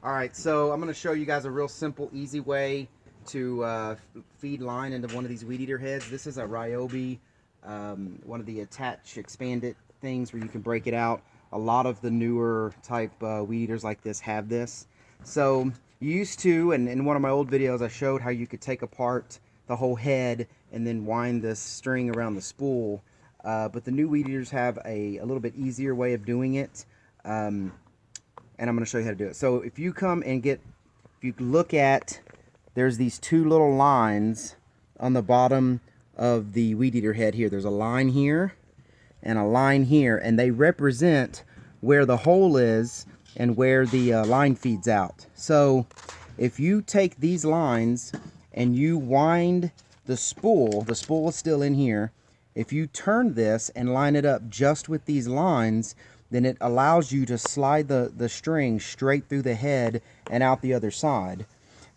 Alright, so I'm going to show you guys a real simple, easy way to feed line into one of these weed eater heads. This is a ryobi, one of the attach expanded things where you can break it out. A lot of the newer type weed eaters like this have this. So you used to, and in one of my old videos I showed how you could take apart the whole head and then wind this string around the spool. But the new weed eaters have a little bit easier way of doing it. And I'm going to show you how to do it. So if you come and if you look at, there's these two little lines on the bottom of the weed eater head here. There's a line here and a line here, and they represent where the hole is and where the line feeds out. So if you take these lines and you wind the spool is still in here. If you turn this and line it up just with these lines, then it allows you to slide the string straight through the head and out the other side.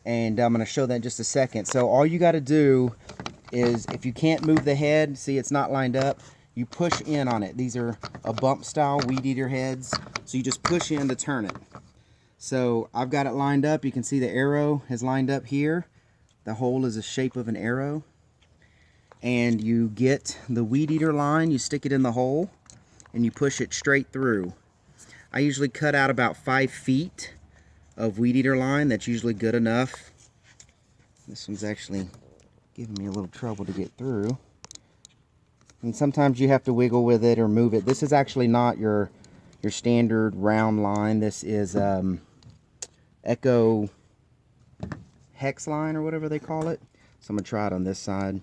And I'm going to show that in just a second. So all you got to do is, if you can't move the head, see it's not lined up, you push in on it. These are a bump style weed eater heads, so you just push in to turn it. So I've got it lined up. You can see the arrow is lined up here. The hole is the shape of an arrow. And you get the weed eater line, you stick it in the hole, and you push it straight through. I usually cut out about 5 feet of weed eater line. That's usually good enough. This one's actually giving me a little trouble to get through. And sometimes you have to wiggle with it or move it. This is actually not your standard round line. This is Echo hex line or whatever they call it. So I'm going to try it on this side.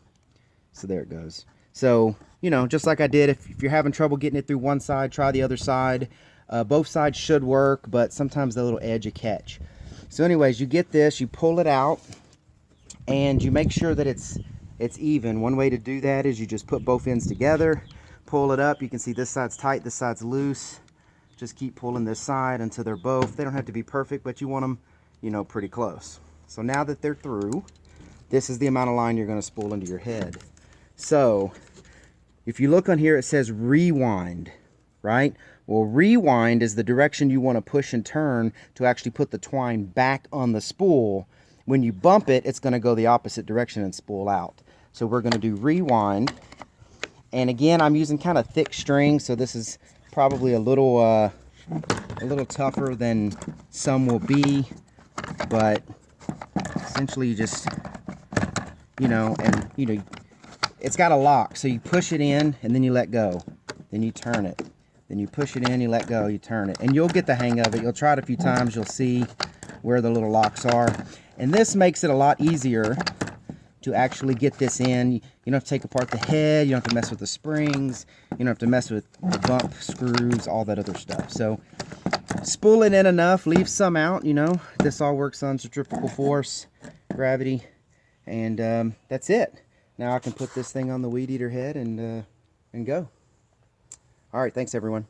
So there it goes. So, you know, just like I did, if you're having trouble getting it through one side, try the other side. Both sides should work, but sometimes the little edge you catch. So anyways, you get this, you pull it out, and you make sure that it's even. One way to do that is you just put both ends together, pull it up. You can see this side's tight, this side's loose. Just keep pulling this side until they're both. They don't have to be perfect, but you want them, you know, pretty close. So now that they're through, this is the amount of line you're going to spool into your head. So if you look on here, it says rewind, right? Well, rewind is the direction you want to push and turn to actually put the twine back on the spool. When you bump it, it's going to go the opposite direction and spool out. So we're going to do rewind. And again, I'm using kind of thick string, so this is probably a little tougher than some will be. But essentially you just, it's got a lock, so you push it in and then you let go. Then you turn it. Then you push it in, you let go, you turn it. And you'll get the hang of it. You'll try it a few times, you'll see where the little locks are. And this makes it a lot easier to actually get this in. You don't have to take apart the head, you don't have to mess with the springs, you don't have to mess with the bump screws, all that other stuff. So spool it in enough, leave some out, This all works on centrifugal force, gravity, and that's it. Now I can put this thing on the weed eater head and go. All right, thanks everyone.